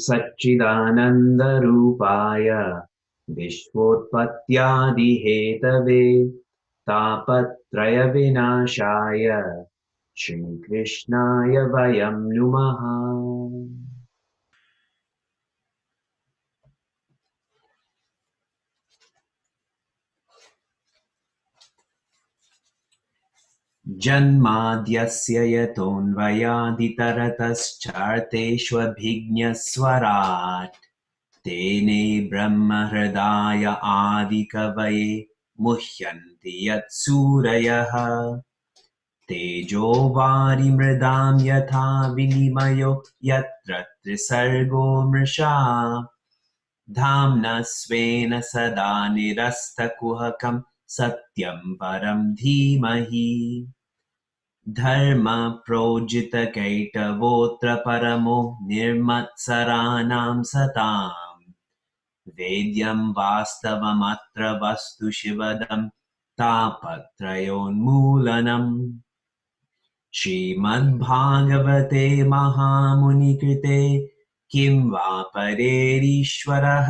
सच्चिदानन्दरूपाय विश्वोत्पत्त्यादिहेतवे तापत्रयविनाशाय श्रीकृष्णाय वयं नुमः। जन्माद्यस्य यतोऽन्वयादितरतश्चार्थेष्वभिज्ञस्वराट् तेने ब्रह्महृदाय आदिकवये मुह्यन्ति यत्सूरयः तेजो वारिमृदां यथा विनिमयो यत्र त्रिसर्गो मृषा धाम्ना स्वेन सदा निरस्तकुहकं सत्यं परं धीमहि धर्मप्रोजितकैटवोऽत्र परमो निर्मत्सराणां सताम् वेद्यं वास्तवमत्र वस्तु शिवदं तापत्रयोन्मूलनम् श्रीमद्भागवते महामुनिकृते किं वा परेरीश्वरः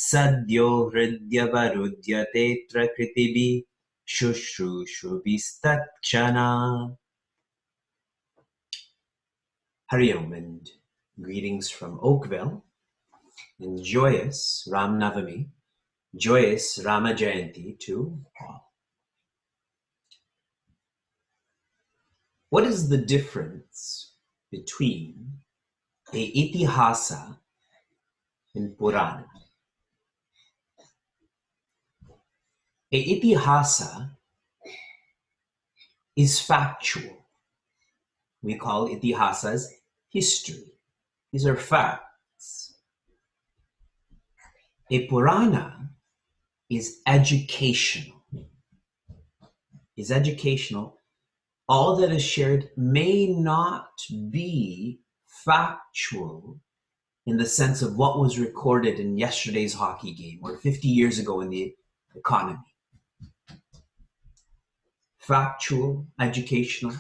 सद्यो हृद्यवरुध्यतेऽत्र कृतिभिः शुश्रूषुभिस्तत्क्षणात्. Hari Om and greetings from Oakville and joyous Ram Navami, joyous Rama Jayanti to all. What is the difference between a itihasa and Purana? A itihasa is factual. We call itihasas history. These are facts. A Purana is educational. All that is shared may not be factual in the sense of what was recorded in yesterday's hockey game or 50 years ago in the economy. Factual, educational.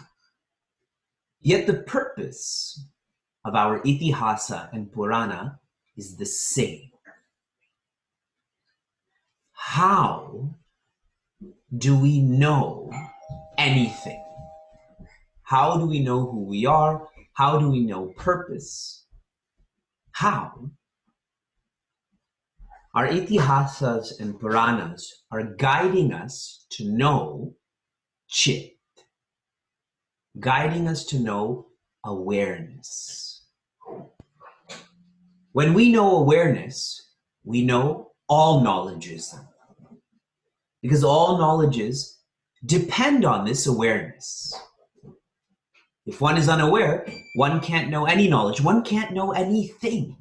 Yet the purpose of our itihasa and Purana is the same. How do we know anything? How do we know who we are? How do we know purpose? How? Our itihasas and Puranas are guiding us to know Chit, guiding us to know awareness. When we know awareness, we know all knowledges, because all knowledges depend on this awareness. If one is unaware, one can't know any knowledge. One can't know anything.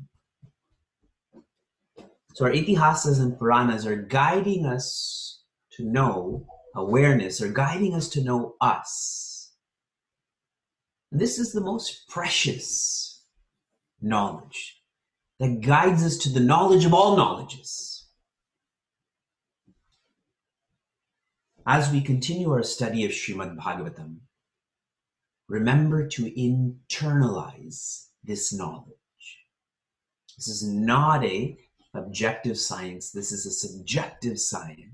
So our itihasas and Puranas are guiding us to know awareness, are guiding us to know us. And this is the most precious knowledge that guides us to the knowledge of all knowledges. As we continue our study of Srimad Bhagavatam, remember to internalize this knowledge. This is not an objective science. This is a subjective science.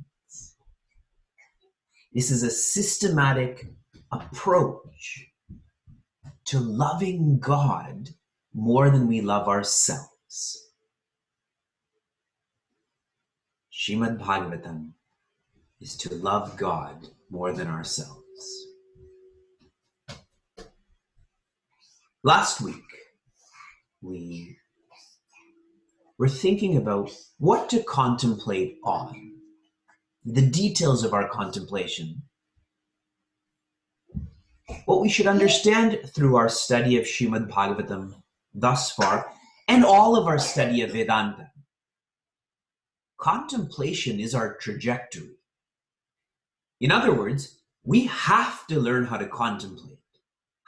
This is a systematic approach to loving God more than we love ourselves. Srimad Bhagavatam is to love God more than ourselves. Last week, we were thinking about what to contemplate on, the details of our contemplation, what we should understand through our study of Srimad Bhagavatam thus far, and all of our study of Vedanta. Contemplation is our trajectory. In other words, we have to learn how to contemplate.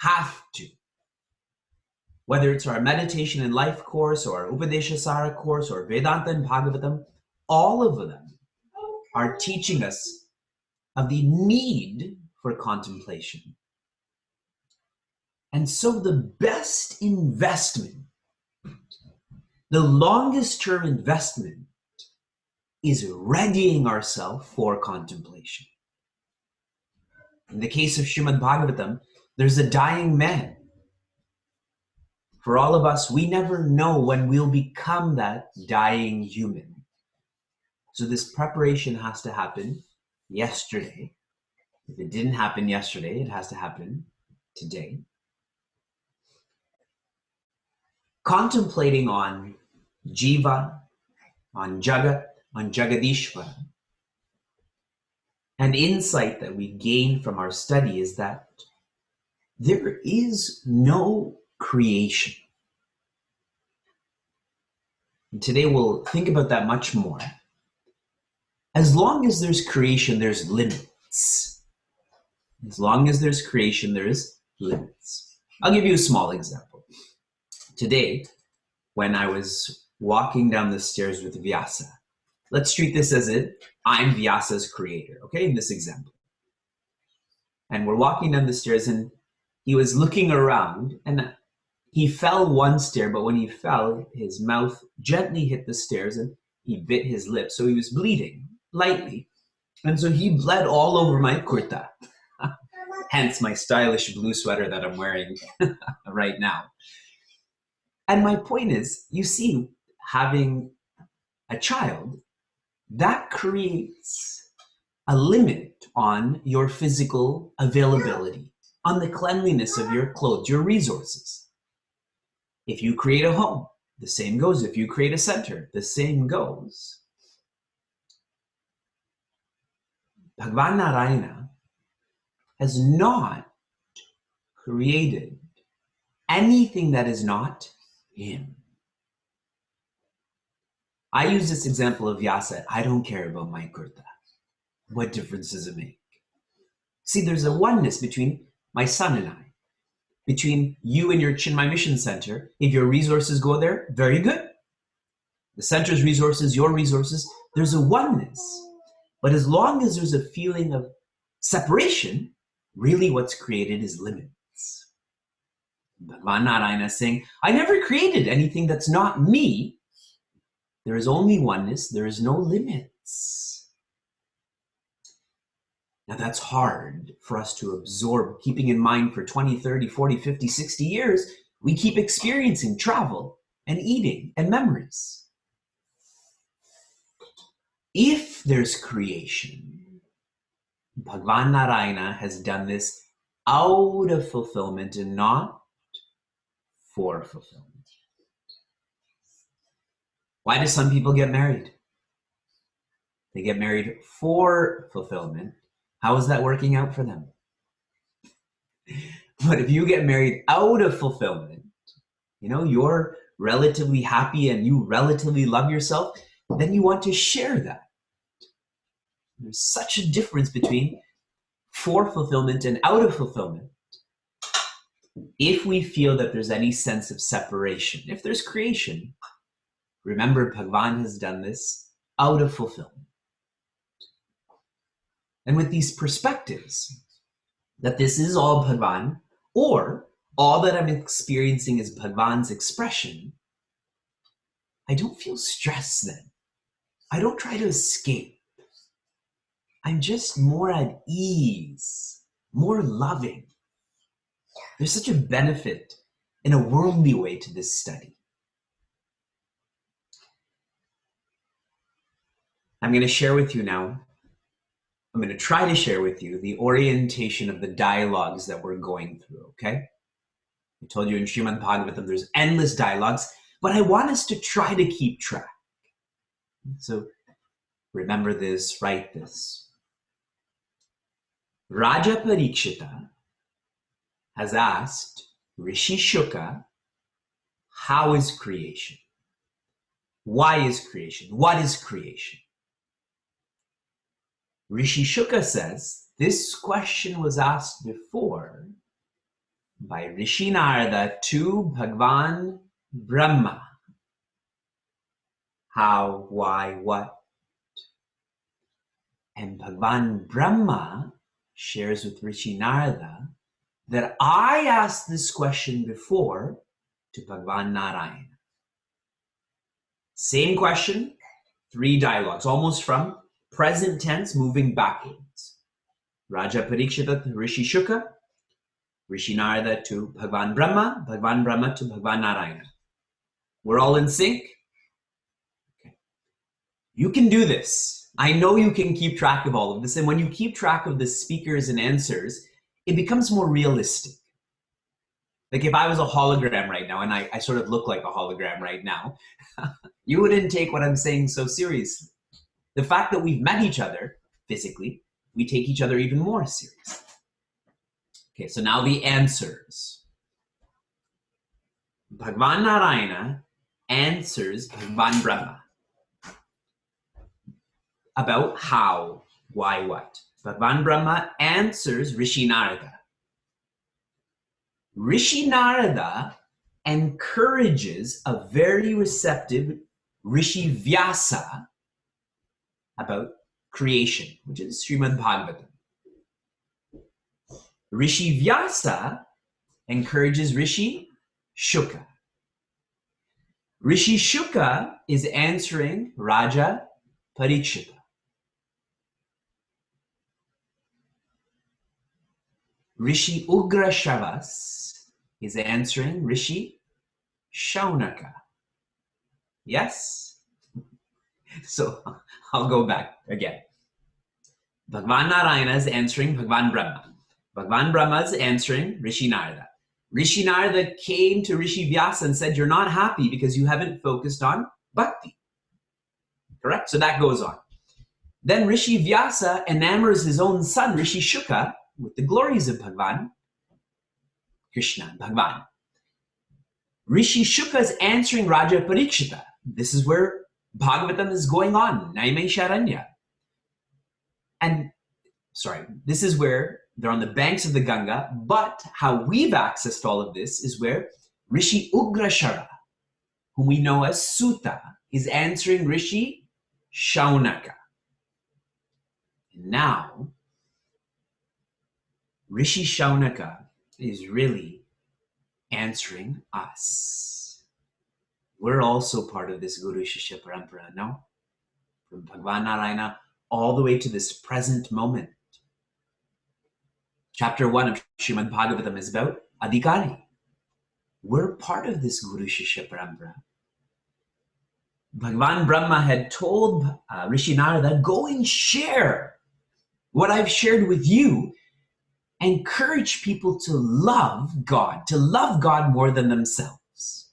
Have to. Whether it's our meditation and life course, or our Upadeshasara course, or Vedanta and Bhagavatam, all of them are teaching us of the need for contemplation. And so the best investment, the longest term investment, is readying ourselves for contemplation. In the case of Srimad Bhagavatam, there's a dying man. For all of us, we never know when we'll become that dying human. So this preparation has to happen yesterday. If it didn't happen yesterday, it has to happen today. Contemplating on Jiva, on Jagat, on Jagadishvara. An insight that we gain from our study is that there is no creation. And today we'll think about that much more. As long as there's creation, there's limits. As long as there's creation, there's limits. I'll give you a small example. Today, when I was walking down the stairs with Vyasa, let's treat this as if I'm Vyasa's creator, okay, in this example. And we're walking down the stairs and he was looking around and he fell one stair, but when he fell, his mouth gently hit the stairs and he bit his lip. So he was bleeding lightly. And so he bled all over my kurta, hence my stylish blue sweater that I'm wearing right now. And my point is, you see, having a child, that creates a limit on your physical availability, on the cleanliness of your clothes, your resources. If you create a home, the same goes. If you create a center, the same goes. Bhagavan Narayana has not created anything that is not him. I use this example of Vyasa. I don't care about my kurta. What difference does it make? See, there's a oneness between my son and I, between you and your Chinmaya Mission Center. If your resources go there, very good. The center's resources, your resources, there's a oneness. But as long as there's a feeling of separation, really what's created is limits. Bhagavan Narayana is saying, I never created anything that's not me. There is only oneness. There is no limits. Now that's hard for us to absorb, keeping in mind for 20, 30, 40, 50, 60 years, we keep experiencing travel and eating and memories. If there's creation, Bhagavan Narayana has done this out of fulfillment and not for fulfillment. Why do some people get married? They get married for fulfillment. How is that working out for them? But if you get married out of fulfillment, you're relatively happy and you relatively love yourself, then you want to share that. There's such a difference between for fulfillment and out of fulfillment. If we feel that there's any sense of separation, if there's creation, remember Bhagavan has done this out of fulfillment. And with these perspectives, that this is all Bhagavan, or all that I'm experiencing is Bhagavan's expression, I don't feel stressed then. I don't try to escape. I'm just more at ease, more loving. There's such a benefit in a worldly way to this study. I'm going to share with you now, I'm going to try to share with you the orientation of the dialogues that we're going through, okay? I told you in Srimad Bhagavatam there's endless dialogues, but I want us to try to keep track. So remember this, write this. Raja Parikshita has asked Rishi Shuka, how is creation? Why is creation? What is creation? Rishi Shuka says this question was asked before by Rishi Narada to Bhagwan Brahma. How, why, what? And Bhagwan Brahma shares with Rishi Narada that I asked this question before to Bhagwan Narayana. Same question, 3 dialogues, almost from present tense moving backwards. Raja Parikshita to Rishi Shuka, Rishi Narada to Bhagwan Brahma to Bhagwan Narayana. We're all in sync? Okay. You can do this. I know you can keep track of all of this. And when you keep track of the speakers and answers, it becomes more realistic. Like if I was a hologram right now, and I sort of look like a hologram right now, you wouldn't take what I'm saying so seriously. The fact that we've met each other physically, we take each other even more seriously. Okay, so now the answers. Bhagwan Narayana answers Bhagwan Brahma about how, why, what. Bhagwan Brahma answers Rishi Narada. Rishi Narada encourages a very receptive Rishi Vyasa about creation, which is Srimad Bhagavatam. Rishi Vyasa encourages Rishi Shuka. Rishi Shuka is answering Raja Parikshita. Rishi Ugrashavas is answering Rishi Shaunaka. Yes? So I'll go back again. Bhagwan Narayana is answering Bhagwan Brahma. Bhagwan Brahma is answering Rishi Narada. Rishi Narada came to Rishi Vyasa and said, you're not happy because you haven't focused on bhakti. Correct? So that goes on. Then Rishi Vyasa enamors his own son, Rishi Shuka, with the glories of Bhagwan Krishna, Bhagwan. Rishi Shuka is answering Raja Parikshita. This is where Bhagavatam is going on, Naimesharanya. And, this is where they're on the banks of the Ganga, but how we've accessed all of this is where Rishi Ugrashara, whom we know as Sutta, is answering Rishi Shaunaka. And now, Rishi Shaunaka is really answering us. We're also part of this Guru Shishya Parampara, no? From Bhagwan Narayana all the way to this present moment. Chapter 1 of Srimad Bhagavatam is about Adhikari. We're part of this Guru Shishya Parampara. Bhagwan Brahma had told Rishi Narada, go and share what I've shared with you. Encourage people to love God more than themselves.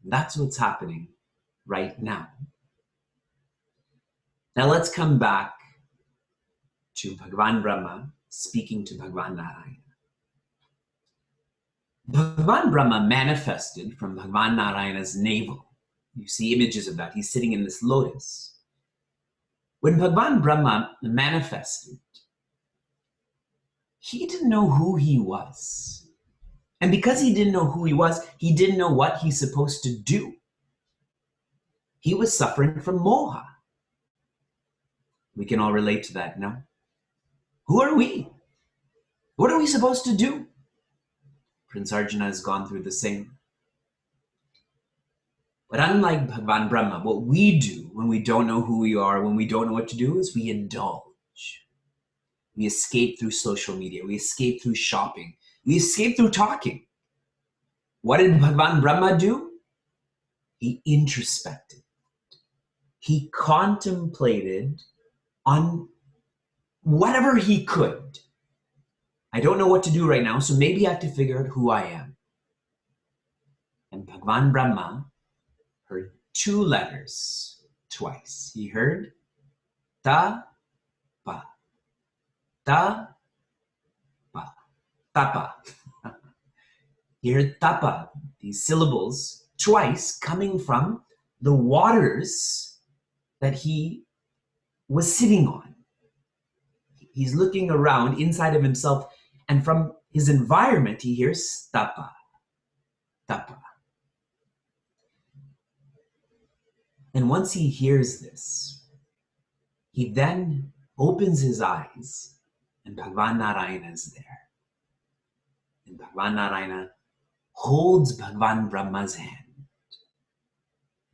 That's what's happening right now. Now let's come back to Bhagwan Brahma speaking to Bhagwan Narayana. Bhagwan Brahma manifested from Bhagwan Narayana's navel. You see images of that. He's sitting in this lotus. When Bhagwan Brahma manifested, he didn't know who he was. And because he didn't know who he was, he didn't know what he's supposed to do. He was suffering from moha. We can all relate to that, no? Who are we? What are we supposed to do? Prince Arjuna has gone through the same. But unlike Bhagwan Brahma, what we do when we don't know who we are, when we don't know what to do, is we indulge. We escape through social media. We escape through shopping. We escape through talking. What did Bhagwan Brahma do? He introspected. He contemplated on whatever he could. I don't know what to do right now, so maybe I have to figure out who I am. And Bhagavan Brahma heard two letters twice. He heard ta pa, ta pa, tapa. He heard tapa, these syllables, twice coming from the waters that he was sitting on. He's looking around inside of himself, and from his environment, he hears tapa, tapa. And once he hears this, he then opens his eyes, and Bhagavan Narayana is there. And Bhagavan Narayana holds Bhagavan Brahma's hand.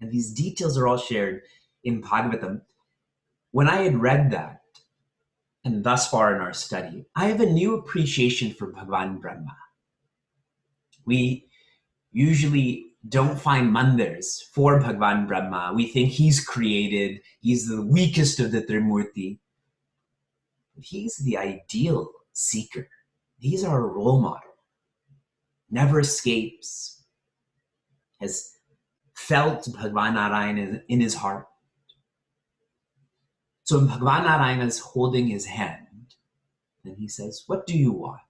And these details are all shared in Bhagavatam. When I had read that, and thus far in our study, I have a new appreciation for Bhagavan Brahma. We usually don't find mandars for Bhagavan Brahma. We think he's created, he's the weakest of the Trimurti. He's the ideal seeker. He's our role model. Never escapes, has felt Bhagavan Narayana in his heart. So Bhagavan Narayana is holding his hand, and he says, what do you want?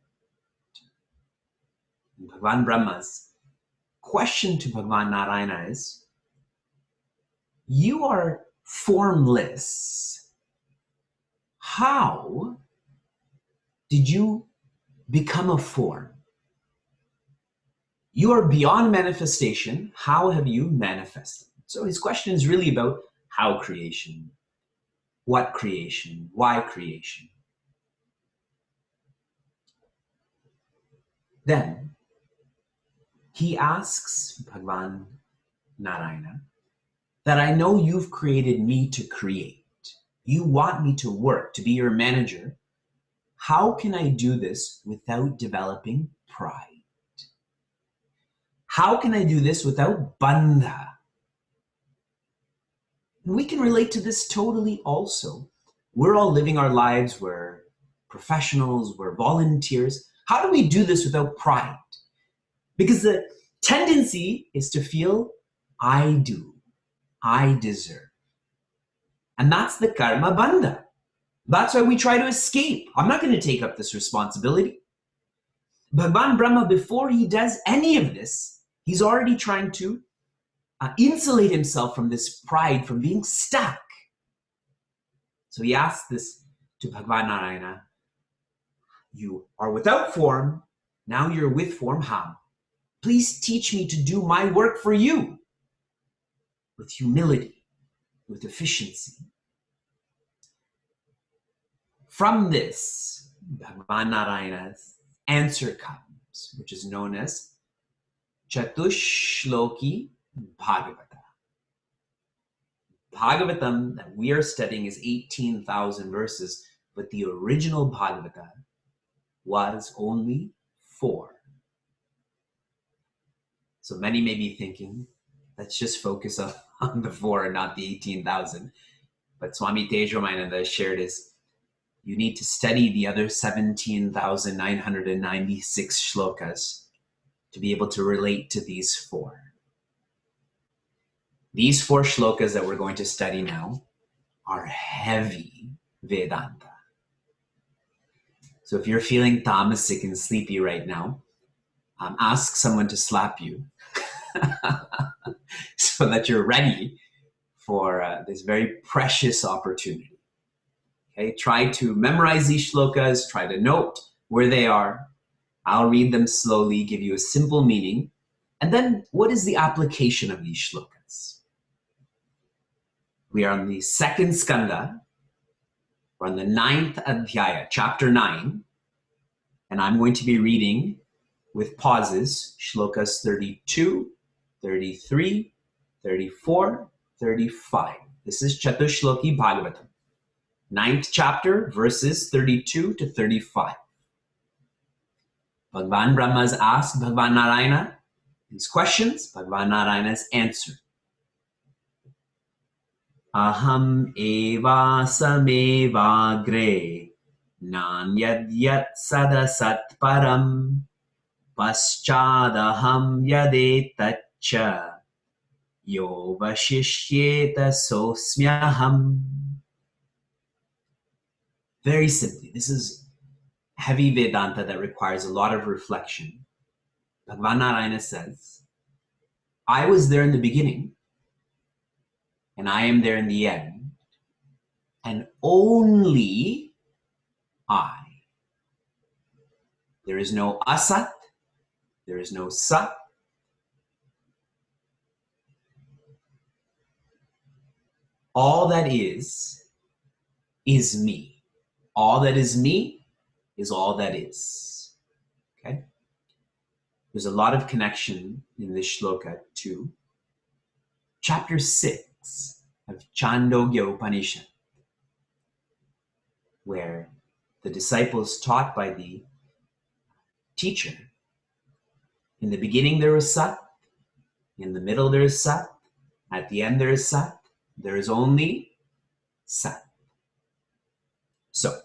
And Bhagavan Brahma's question to Bhagavan Narayana is, you are formless. How did you become a form? You are beyond manifestation. How have you manifested? So his question is really about how creation, what creation, why creation. Then he asks Bhagavan Narayana that I know you've created me to create. You want me to work, to be your manager. How can I do this without developing pride? How can I do this without bandha? We can relate to this totally also. We're all living our lives, we're professionals, we're volunteers. How do we do this without pride? Because the tendency is to feel, I do, I deserve. And that's the karma bandha. That's why we try to escape. I'm not going to take up this responsibility. Bhagavan Brahma, before he does any of this, he's already trying to insulate himself from this pride, from being stuck. So he asks this to Bhagavan Narayana, you are without form, now you're with form, how? Please teach me to do my work for you with humility, with efficiency. From this, Bhagavan Narayana's answer comes, which is known as Chatushloki Bhagavata. Bhagavatam that we are studying is 18,000 verses, but the original Bhagavata was only 4. So many may be thinking, let's just focus on the 4 and not the 18,000. But Swami Tejomayananda shared is, you need to study the other 17,996 shlokas to be able to relate to these 4. These 4 shlokas that we're going to study now are heavy Vedanta. So if you're feeling tamasic and sleepy right now, ask someone to slap you so that you're ready for this very precious opportunity. Okay, try to memorize these shlokas, try to note where they are. I'll read them slowly, give you a simple meaning. And then what is the application of these shlokas? We are on the 2nd skanda. We're on the 9th adhyaya, chapter 9. And I'm going to be reading with pauses, shlokas 32, 33, 34, 35. This is Chatushloki Bhagavatam. 9th chapter, verses 32 to 35. Bhagavan Brahma has asked Bhagavan Narayana these questions. Bhagavan Narayana has answered. Aham eva samevagre Nanyad yat sadasat param paschadaham yadetacha yo vashishyeta sosmyaham. Very simply, this is heavy Vedanta that requires a lot of reflection. Bhagavan Narayana says, I was there in the beginning, and I am there in the end, and only I. There is no asat, there is no sat. All that is me. All that is me is all that is. Okay? There's a lot of connection in this shloka to chapter 6 of Chandogya Upanishad, where the disciples taught by the teacher, in the beginning there is sat, in the middle there is sat, at the end there is sat, there is only sat. So,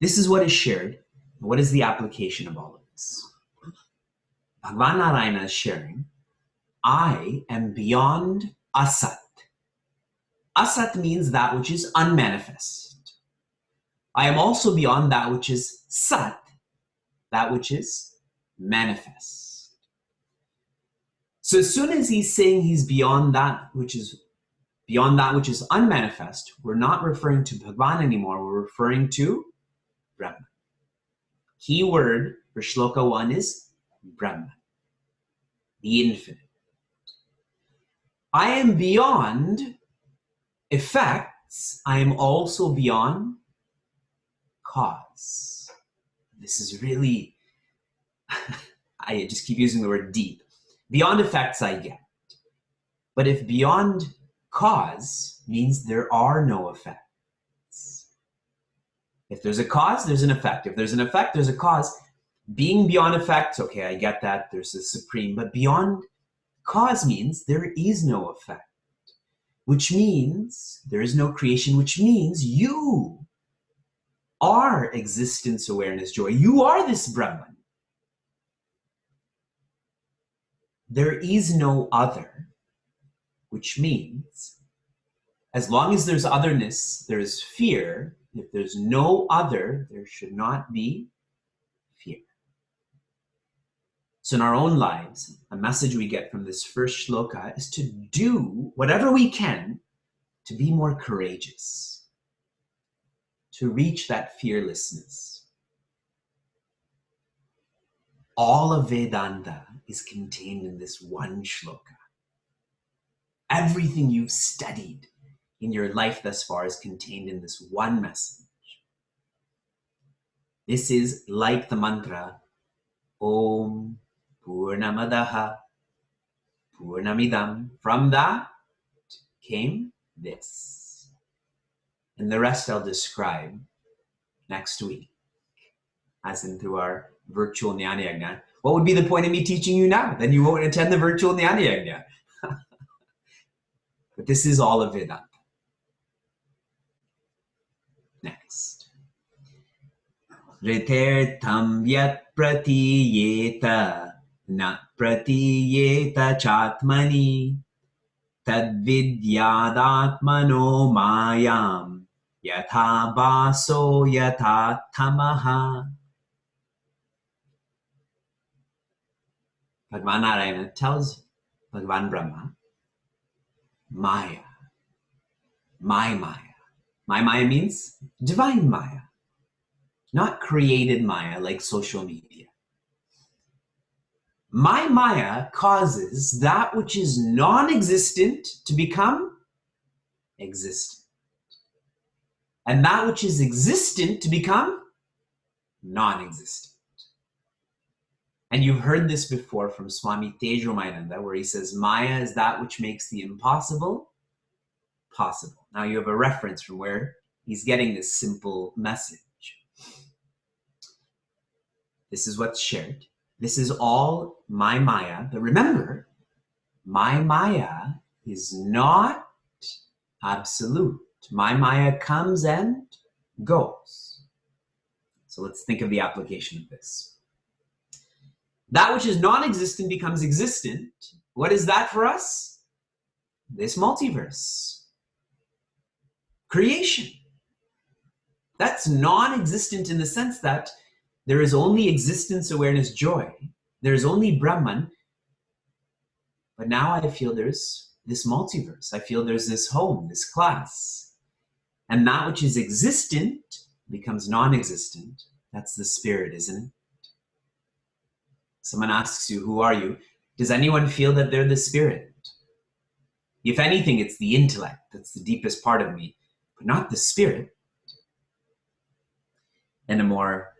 this is what is shared. What is the application of all of this? Bhagavan Narayana is sharing, I am beyond asat. Asat means that which is unmanifest. I am also beyond that which is sat, that which is manifest. So as soon as he's saying he's beyond that which is unmanifest, we're not referring to Bhagavan anymore, we're referring to Brahman. Key word for shloka 1 is Brahman, the infinite. I am beyond effects, I am also beyond cause. This is really, I just keep using the word deep. Beyond effects I get. But if beyond cause means there are no effects. If there's a cause, there's an effect. If there's an effect, there's a cause. Being beyond effects, okay, I get that, there's a supreme, but beyond cause means there is no effect, which means there is no creation, which means you are existence, awareness, joy. You are this Brahman. There is no other, which means as long as there's otherness, there is fear. If there's no other, there should not be fear. So in our own lives, a message we get from this first shloka is to do whatever we can to be more courageous, to reach that fearlessness. All of Vedanta is contained in this one shloka. Everything you've studied in your life thus far is contained in this one message. This is like the mantra, Om Purnamadaha Purnamidam. From that came this. And the rest I'll describe next week, as in through our virtual Jnana Yajna. What would be the point of me teaching you now? Then you won't attend the virtual Jnana Yajna. But this is all of Vedanta. Next. Ritirtham yat pratiyeta na pratiyeta chatmani tad vidyādatmano mayam yatha baso yatha tamaha. Bhagavan Narayana tells Bhagavan Brahma, Maya, my Maya. My Maya means divine Maya, not created Maya like social media. My Maya causes that which is non-existent to become existent, and that which is existent to become non-existent. And you've heard this before from Swami Tejomayananda, where he says, Maya is that which makes the impossible possible. Now you have a reference from where he's getting this simple message. This is what's shared. This is all my Maya. But remember, my Maya is not absolute. My Maya comes and goes. So let's think of the application of this. That which is non-existent becomes existent. What is that for us? This multiverse. Creation. That's non-existent in the sense that there is only existence, awareness, joy. There is only Brahman. But now I feel there's this multiverse. I feel there's this home, this class. And that which is existent becomes non-existent. That's the spirit, isn't it? Someone asks you, who are you? Does anyone feel that they're the spirit? If anything, it's the intellect. That's the deepest part of me, but not the spirit. In a more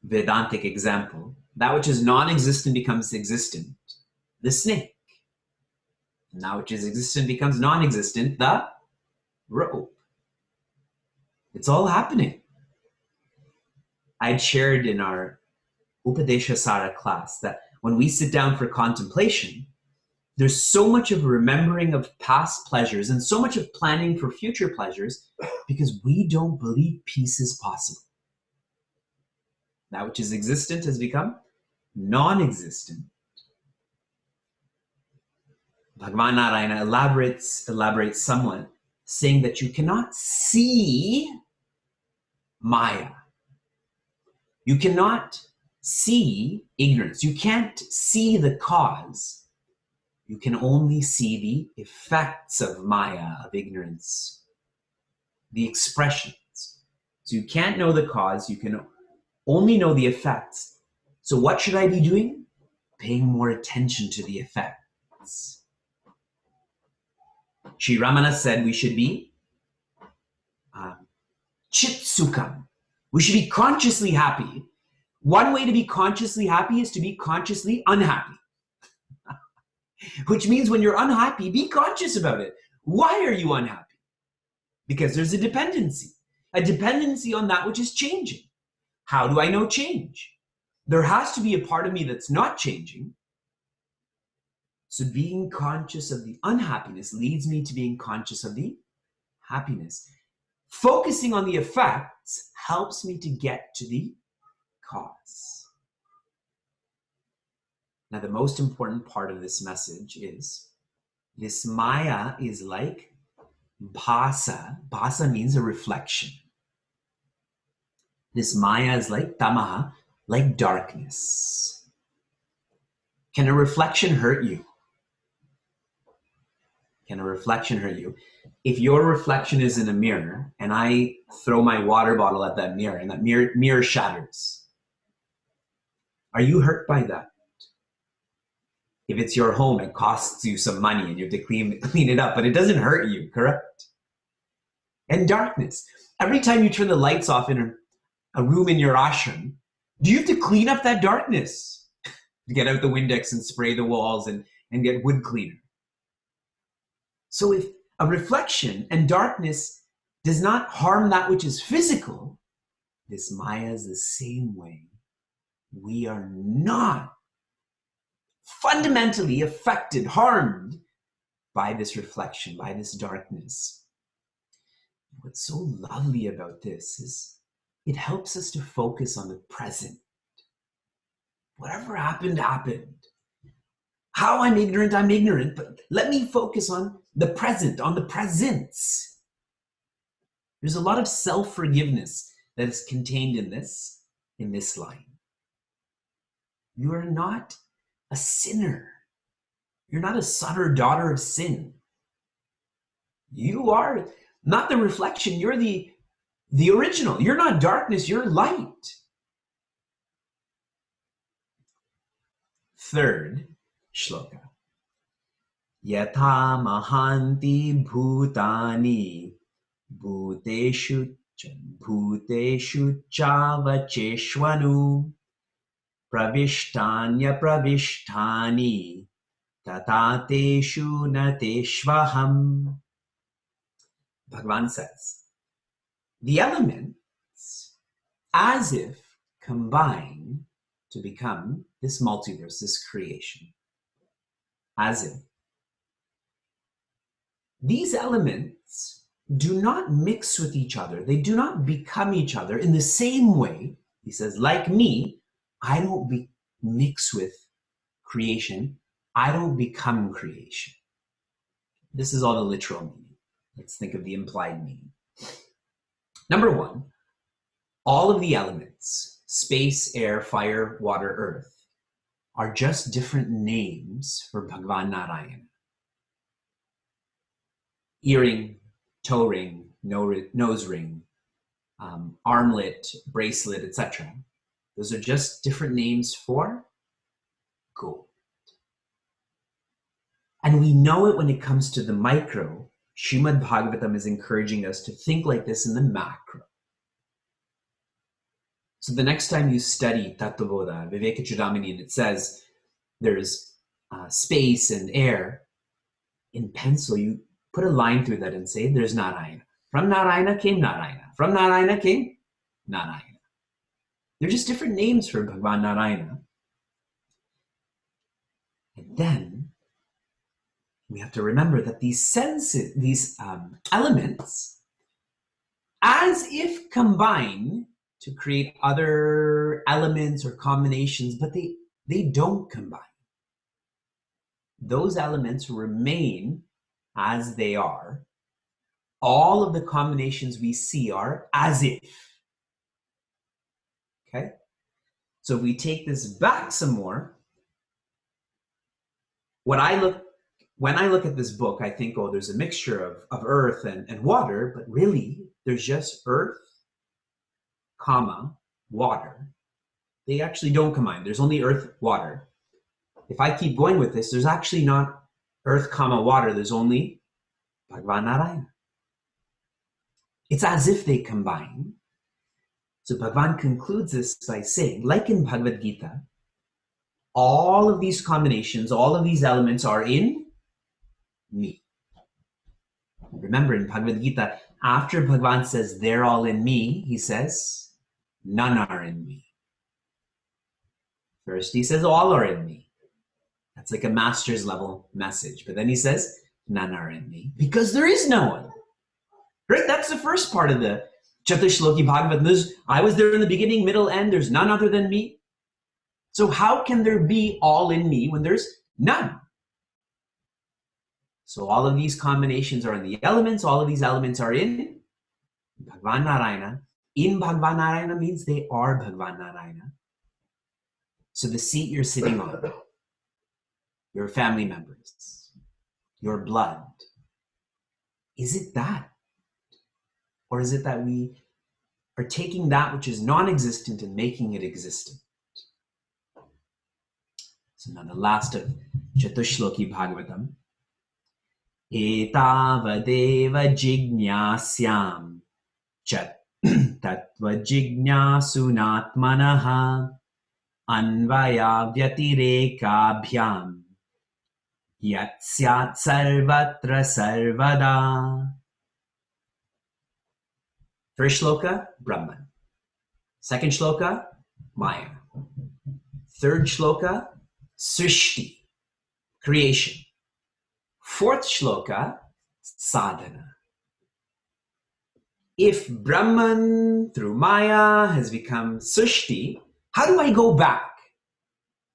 Vedantic example, that which is non-existent becomes existent. The snake. And that which is existent becomes non-existent. The rope. It's all happening. I'd shared in our Upadeshasara class that when we sit down for contemplation, there's so much of remembering of past pleasures and so much of planning for future pleasures because we don't believe peace is possible. That which is existent has become non-existent. Bhagavan Narayana elaborates somewhat, saying that you cannot see Maya. You cannot see ignorance. You can't see the cause. You can only see the effects of Maya, of ignorance, the expressions. So you can't know the cause. You can only know the effects. So what should I be doing? Paying more attention to the effects. Sri Ramana said we should be chitsukam. We should be consciously happy. One way to be consciously happy is to be consciously unhappy. Which means when you're unhappy, be conscious about it. Why are you unhappy? Because there's a dependency on that which is changing. How do I know change? There has to be a part of me that's not changing. So being conscious of the unhappiness leads me to being conscious of the happiness. Focusing on the effects helps me to get to the cause. Now, the most important part of this message is this Maya is like bhasa. Bhasa means a reflection. This Maya is like tamaha, like darkness. Can a reflection hurt you? Can a reflection hurt you? If your reflection is in a mirror and I throw my water bottle at that mirror and that mirror shatters, are you hurt by that? If it's your home, it costs you some money and you have to clean it up, but it doesn't hurt you, correct? And darkness. Every time you turn the lights off in a room in your ashram, do you have to clean up that darkness? Get out the Windex and spray the walls and get wood cleaner. So if a reflection and darkness does not harm that which is physical, this Maya is the same way. We are not fundamentally affected, harmed by this reflection, by this darkness. What's so lovely about this is it helps us to focus on the present. Whatever happened, happened. How I'm ignorant, but let me focus on the present, on the presence. There's a lot of self-forgiveness that is contained in this line. You are not a sinner. You're not a son or daughter of sin. You are not the reflection. You're the original. You're not darkness. You're light. Third shloka. Yatha mahanti bhutani bhuteshu chavacheshvanu pravishtanya pravishtani tatateshu nateshvaham. Bhagavan says, the elements as if combine to become this multiverse, this creation. As if. These elements do not mix with each other. They do not become each other in the same way. He says, like me, I don't mix with creation. I don't become creation. This is all the literal meaning. Let's think of the implied meaning. Number one, all of the elements, space, air, fire, water, earth, are just different names for Bhagavan Narayana. Earring, toe ring, nose ring, armlet, bracelet, etc. Those are just different names for gold. And we know it when it comes to the micro. Srimad Bhagavatam is encouraging us to think like this in the macro. So the next time you study Tattva-bodha, Vivekji, and it says there's space and air, in pencil, you put a line through that and say there's Narayana. From Narayana came Narayana. From Narayana came Narayana. They're just different names for Bhagavan Narayana. And then we have to remember that these elements, as if combine to create other elements or combinations, but they don't combine. Those elements remain as they are. All of the combinations we see are as if. Okay? So if we take this back some more, when I look at this book, I think, oh, there's a mixture of earth and water, but really there's just earth, comma, water. They actually don't combine. There's only earth, water. If I keep going with this, there's actually not earth, comma, water. There's only Bhagavan Narayana. It's as if they combine. So Bhagavan concludes this by saying, like in Bhagavad Gita, all of these combinations, all of these elements are in me. Remember in Bhagavad Gita, after Bhagavan says they're all in me, he says none are in me. First he says all are in me. That's like a master's level message. But then he says none are in me because there is no one. Right? That's the first part of the Chatushloki Bhagavatam. I was there in the beginning, middle, end. There's none other than me. So how can there be all in me when there's none? So all of these combinations are in the elements. All of these elements are in Bhagavan Narayana. In Bhagavan Narayana means they are Bhagavan Narayana. So the seat you're sitting on, your family members, your blood, is it that? Or is it that we are taking that which is non-existent and making it existent? So now the last of Chatushloki Bhagavatam. Etavadeva jignasyam chat tattva jignasunatmanaha anvaya vyatirekabhyam yat syat sarvatra sarvada. First shloka, Brahman. Second shloka, Maya. Third shloka, Srishti, creation. Fourth shloka, sadhana. If Brahman through Maya has become Srishti, how do I go back?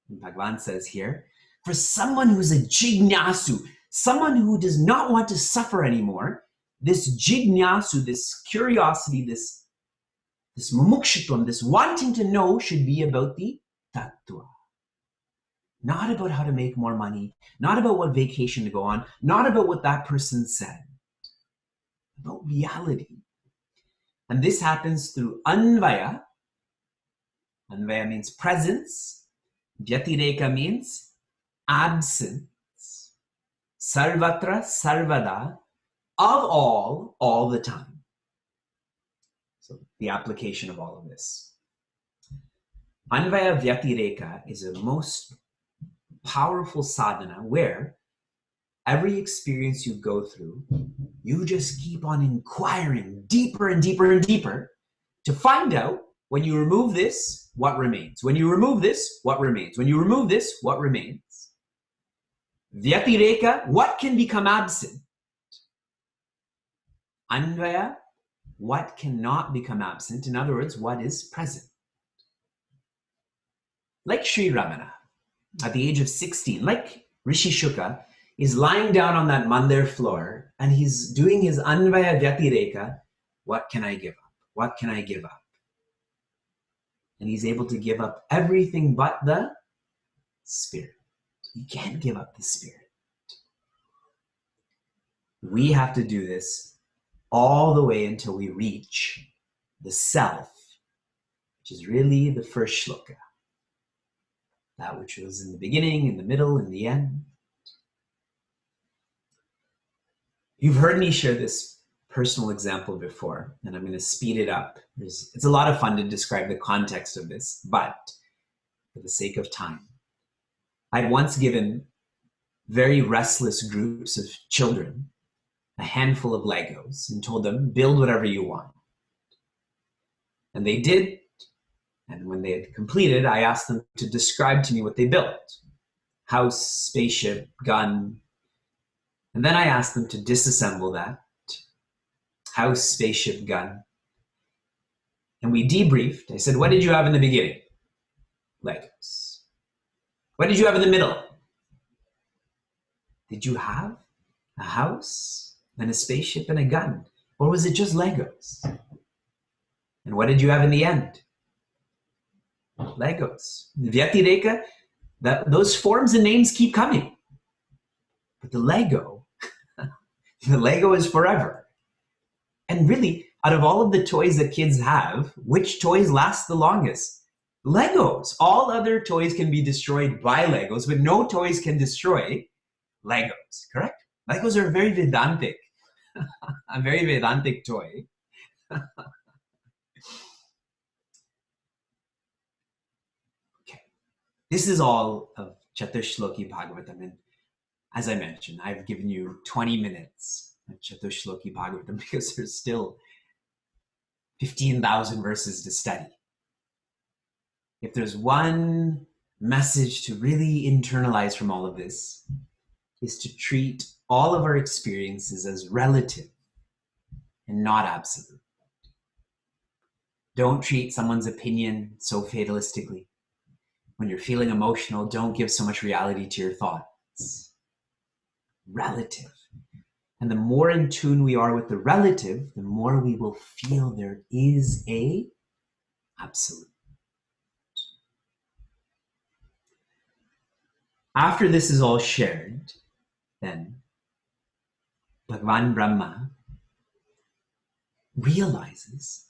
And Bhagavan says here, for someone who's a jignasu, someone who does not want to suffer anymore, this jignasu, this curiosity, this mumukshitvam, this wanting to know should be about the tattva. Not about how to make more money, not about what vacation to go on, not about what that person said, about reality. And this happens through anvaya. Anvaya means presence. Vyatireka means absence. Sarvatra, sarvada, of all the time. So the application of all of this. Anvaya Vyatireka is a most powerful sadhana where every experience you go through, you just keep on inquiring deeper and deeper and deeper to find out when you remove this, what remains. When you remove this, what remains. When you remove this, what remains. Vyatireka, what can become absent? Anvaya, what cannot become absent. In other words, what is present. Like Sri Ramana, at the age of 16, like Rishi Shuka, is lying down on that mandir floor and he's doing his Anvaya Vyatireka. What can I give up? What can I give up? And he's able to give up everything but the spirit. You can't give up the spirit. We have to do this all the way until we reach the self, which is really the first shloka. That which was in the beginning, in the middle, in the end. You've heard me share this personal example before, and I'm going to speed it up. It's a lot of fun to describe the context of this, but for the sake of time, I'd once given very restless groups of children a handful of Legos and told them, build whatever you want. And they did. And when they had completed, I asked them to describe to me what they built. House, spaceship, gun. And then I asked them to disassemble that. House, spaceship, gun. And we debriefed. I said, what did you have in the beginning? Legos. What did you have in the middle? Did you have a house and a spaceship and a gun? Or was it just Legos? And what did you have in the end? Legos. Vyatireka, those forms and names keep coming. But the Lego, the Lego is forever. And really, out of all of the toys that kids have, which toys last the longest? Legos. All other toys can be destroyed by Legos, but no toys can destroy Legos, correct? Legos are very Vedantic, a very Vedantic toy. This is all of Chatushloki Bhagavatam. And as I mentioned, I've given you 20 minutes of Chatushloki Bhagavatam because there's still 15,000 verses to study. If there's one message to really internalize from all of this, is to treat all of our experiences as relative and not absolute. Don't treat someone's opinion so fatalistically. When you're feeling emotional, don't give so much reality to your thoughts. Relative. And the more in tune we are with the relative, the more we will feel there is a absolute. After this is all shared, then Bhagavan Brahma realizes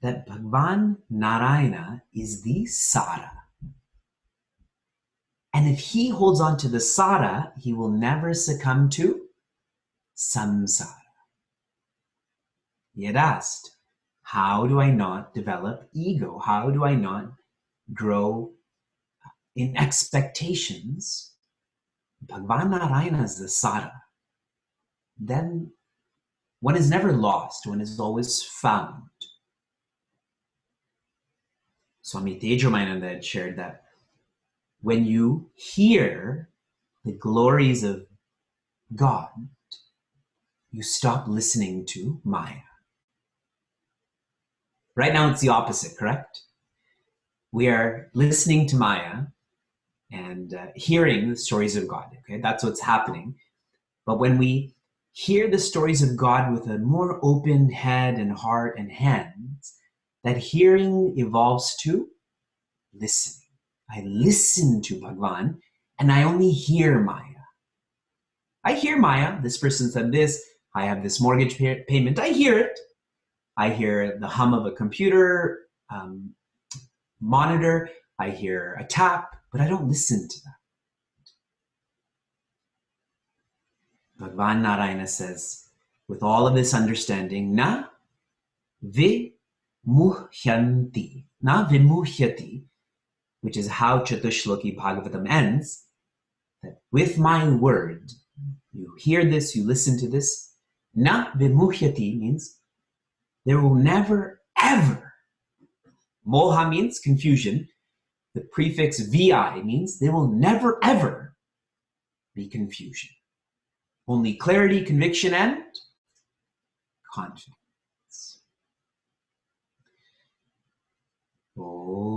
that Bhagavan Narayana is the Sara. And if he holds on to the Sara, he will never succumb to samsara. He had asked, how do I not develop ego? How do I not grow in expectations? Bhagavan Narayana is the Sara. Then one is never lost, one is always found. Swami Tejomayananda had shared that when you hear the glories of God, you stop listening to Maya. Right now it's the opposite, correct? We are listening to Maya and hearing the stories of God, okay? That's what's happening. But when we hear the stories of God with a more open head and heart and hands, that hearing evolves to listening. I listen to Bhagavan and I only hear Maya. I hear Maya, this person said this, I have this mortgage payment, I hear it. I hear the hum of a computer monitor, I hear a tap, but I don't listen to that. Bhagavan Narayana says, with all of this understanding, na vimuhyanti, na vimuhyati, which is how Chatushloki Bhagavatam ends, that with my word, you hear this, you listen to this, na vimuhyati means there will never, ever, moha means confusion, the prefix vi means there will never, ever be confusion. Only clarity, conviction, and confidence. Oh.